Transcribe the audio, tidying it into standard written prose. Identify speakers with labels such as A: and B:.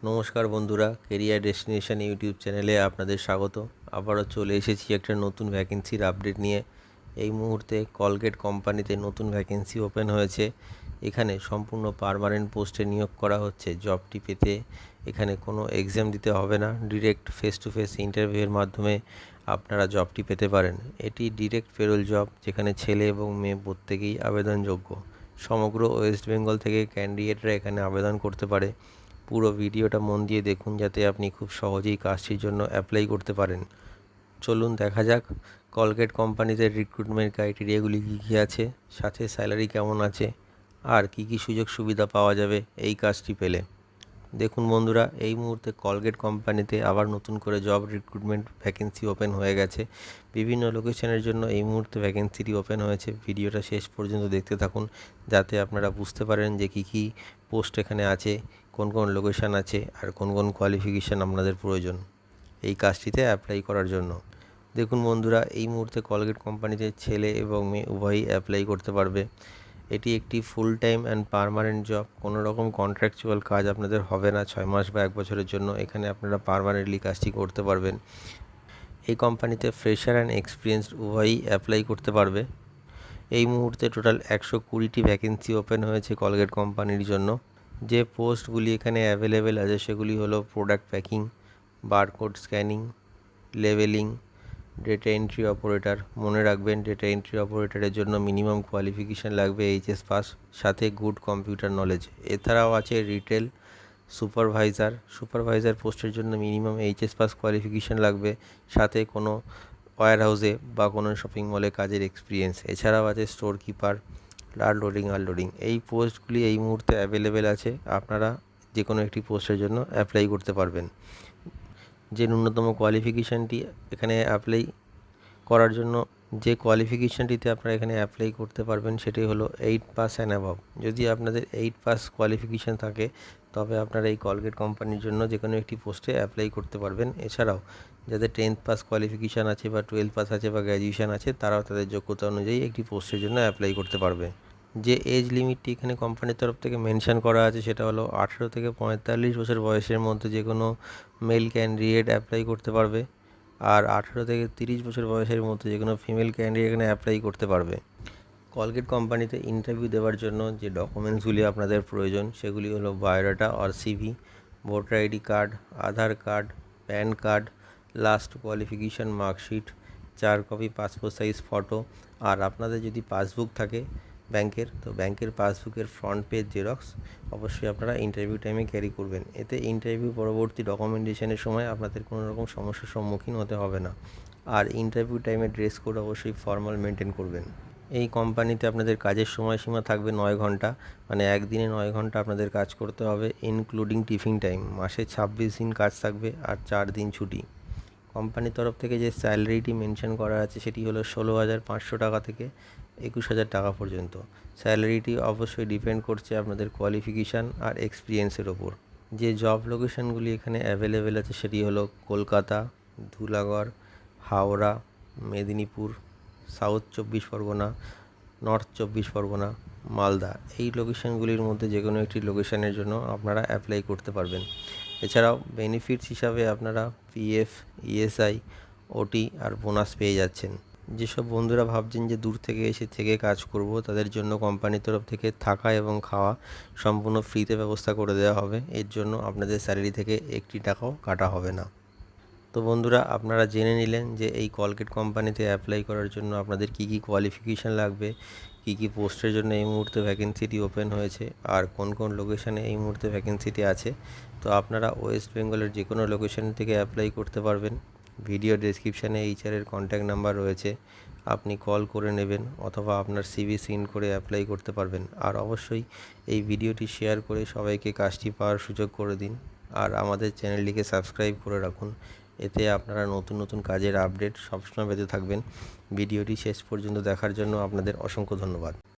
A: নমস্কার বন্ধুরা, career destination YouTube চ্যানেলে আপনাদের স্বাগত। আবারও চলে এসেছি একটা নতুন ভ্যাকেন্সির আপডেট নিয়ে। এই মুহূর্তে কলগেট কোম্পানিতে নতুন ভ্যাকেন্সি ওপেন হয়েছে। এখানে সম্পূর্ণ পার্মানেন্ট পোস্টে নিয়োগ করা হচ্ছে। জবটি পেতে এখানে কোনো এক্সাম দিতে হবে না, ডিরেক্ট ফেস টু ফেস ইন্টারভিউয়ের মাধ্যমে আপনারা জবটি পেতে পারেন। এটি ডিরেক্ট পেরোল জব, যেখানে ছেলে এবং মেয়ে প্রত্যেকেই আবেদনযোগ্য। সমগ্র ওয়েস্ট বেঙ্গল থেকে ক্যান্ডিডেটরা এখানে আবেদন করতে পারে। পুরো ভিডিওটা মন দিয়ে দেখুন, যাতে আপনি খুব সহজেই কাজটির জন্য অ্যাপ্লাই করতে পারেন। চলুন দেখা যাক কলগেট কোম্পানিতে রিক্রুটমেন্ট ক্রাইটেরিয়াগুলি কী কী আছে, সাথে স্যালারি কেমন আছে, আর কী কী সুযোগ সুবিধা পাওয়া যাবে এই কাজটি পেলে। দেখুন বন্ধুরা, এই মুহূর্তে কলগেট কোম্পানিতে আবার নতুন করে জব রিক্রুটমেন্ট ভ্যাকেন্সি ওপেন হয়ে গেছে। বিভিন্ন লোকেশনের জন্য এই মুহূর্তে ভ্যাকেন্সিটি ওপেন হয়েছে। ভিডিওটা শেষ পর্যন্ত দেখতে থাকুন, যাতে আপনারা বুঝতে পারেন যে কী কী পোস্ট এখানে আছে, কোন কোন লোকেশান আছে, আর কোন কোন কোয়ালিফিকেশান আপনাদের প্রয়োজন এই কাজটিতে অ্যাপ্লাই করার জন্য। দেখুন বন্ধুরা, এই মুহূর্তে কলগেট কোম্পানিতে ছেলে এবং মেয়ে উভয়ই অ্যাপ্লাই করতে পারবে। এটি একটি full time and permanent job. কোনো রকম কন্ট্রাকচুয়াল কাজ আপনাদের হবে না 6 মাস বা 1 বছরের জন্য। এখানে আপনারা পার্মানেন্টলি কাজটি করতে পারবেন। এই কোম্পানিতে ফ্রেশার অ্যান্ড এক্সপিরিয়েন্সড উভয়ই অ্যাপ্লাই করতে পারবে। এই মুহূর্তে টোটাল 120টি ভ্যাকেন্সি ওপেন হয়েছে কলগেট কোম্পানির জন্য। যে পোস্টগুলি এখানে অ্যাভেলেবেল আছে সেগুলি হলো product packing, barcode scanning, labelling, data entry operator. মনে রাখবেন, ডেটা এন্ট্রি অপারেটরের জন্য মিনিমাম কোয়ালিফিকেশান লাগবে এইচএস পাস, সাথে গুড কম্পিউটার নলেজ। এছাড়াও আছে রিটেল সুপারভাইজার পোস্টের জন্য মিনিমাম এইচএস পাস কোয়ালিফিকেশান লাগবে, সাথে কোনো ওয়্যার হাউসে বা কোনো শপিং মলে কাজের এক্সপিরিয়েন্স। এছাড়াও আছে স্টোর কিপার, আনলোডিং। এই পোস্টগুলি এই মুহূর্তে অ্যাভেলেবেল আছে। আপনারা যে কোনো একটি পোস্টের জন্য অ্যাপ্লাই করতে পারবেন। যে ন্যূনতম কোয়ালিফিকেশানটি এখানে অ্যাপ্লাই করার জন্য, যে কোয়ালিফিকেশানটিতে আপনারা এখানে অ্যাপ্লাই করতে পারবেন সেটি হলো 8 পাস অ্যান্ড অ্যাবভ। যদি আপনাদের 8 পাস কোয়ালিফিকেশান থাকে, তবে আপনারা এই কলগেট কোম্পানির জন্য যে কোনো একটি পোস্টে অ্যাপ্লাই করতে পারবেন। এছাড়াও যাদের 10th পাস কোয়ালিফিকেশান আছে বা 12 পাস আছে বা গ্র্যাজুয়েশান আছে, তারাও তাদের যোগ্যতা অনুযায়ী একটি পোস্টের জন্য অ্যাপ্লাই করতে পারবে। যে এজ লিমিটটি এখানে কোম্পানির তরফ থেকে মেনশন করা আছে সেটা হলো 18 থেকে 45 বছর বয়সের মধ্যে যে কোনো মেল ক্যান্ডিডেট অ্যাপ্লাই করতে পারবে, আর 18 থেকে 30 বছর বয়সের মধ্যে যে কোনো ফিমেল ক্যান্ডিডেট এখানে অ্যাপ্লাই করতে পারবে। কলগেট কোম্পানিতে ইন্টারভিউ দেওয়ার জন্য যে ডকুমেন্টসগুলি আপনাদের প্রয়োজন সেগুলি হলো বায়োডাটা আর CV, voter ID card, Aadhaar card, PAN card, last qualification marksheet, 4 copy passport size photo, আর আপনাদের যদি পাসবুক থাকে ব্যাংকের, তো ব্যাংকের পাসবুকের ফ্রন্ট পেজ জেরক্স অবশ্যই আপনারা ইন্টারভিউ টাইমে ক্যারি করবেন। এতে ইন্টারভিউ পরবর্তী ডকুমেন্টেশনের সময় আপনাদের কোনো রকম সমস্যার সম্মুখীন হতে হবে না। আর ইন্টারভিউ টাইমে ড্রেস কোড অবশ্যই ফর্মাল মেনটেন করবেন। এই কোম্পানিতে আপনাদের কাজের সময়সীমা থাকবে 9 ঘন্টা, মানে একদিনে 9 ঘন্টা আপনাদের কাজ করতে হবে, ইনক্লুডিং টিফিন টাইম। মাসে 26 দিন কাজ থাকবে আর 4 দিন ছুটি। কোম্পানির তরফ থেকে যে স্যালারিটি মেনশন করা আছে সেটি হলো 16,500 টাকা থেকে 21,000 টাকা পর্যন্ত। স্যালারিটি অবশ্যই ডিপেন্ড করছে আপনাদের কোয়ালিফিকেশান আর এক্সপিরিয়েন্সের ওপর। যে জব লোকেশানগুলি এখানে অ্যাভেলেবেল আছে সেটি হলো কলকাতা, ধুলাগড়, হাওড়া, মেদিনীপুর, সাউথ 24 পরগনা, নর্থ 24 পরগনা, মালদা। এই লোকেশানগুলির মধ্যে যে কোনো একটি লোকেশানের জন্য আপনারা অ্যাপ্লাই করতে পারবেন। এছাড়াও বেনিফিটস হিসাবে আপনারা পিএফ, ইএসআই, ওটি আর বোনাস পেয়ে যাচ্ছেন। যেসব বন্ধুরা ভাবছেন যে দূর থেকে এসে থেকে কাজ করব, তাদের জন্য কোম্পানির তরফ থেকে থাকা এবং খাওয়া সম্পূর্ণ ফ্রিতে ব্যবস্থা করে দেওয়া হবে। এর জন্য আপনাদের স্যালারি থেকে একটি টাকাও কাটা হবে না। তো বন্ধুরা, আপনারা জেনে নিলেন যে এই কলগেট কোম্পানিতে অ্যাপ্লাই করার জন্য আপনাদের কী কী কোয়ালিফিকেশান লাগবে, কী কী পোস্টের জন্য এই মুহূর্তে ভ্যাকেন্সিটি ওপেন হয়েছে, আর কোন কোন লোকেশানে এই মুহূর্তে ভ্যাকেন্সিটি আছে। তো আপনারা ওয়েস্ট বেঙ্গলের যে কোনো লোকেশান থেকে অ্যাপ্লাই করতে পারবেন। ভিডিও ডেসক্রিপশানে এইচআরের কন্ট্যাক্ট নাম্বার রয়েছে, আপনি কল করে নেবেন অথবা আপনার সিভি সেন্ড করে অ্যাপ্লাই করতে পারবেন। আর অবশ্যই এই ভিডিওটি শেয়ার করে সবাইকে কাজটি পাওয়ার সুযোগ করে দিন, আর আমাদের চ্যানেলটিকে সাবস্ক্রাইব করে রাখুন। এতে আপনারা নতুন নতুন কাজের আপডেট সবসময় পেতে থাকবেন। ভিডিওটি শেষ পর্যন্ত দেখার জন্য আপনাদের অসংখ্য ধন্যবাদ।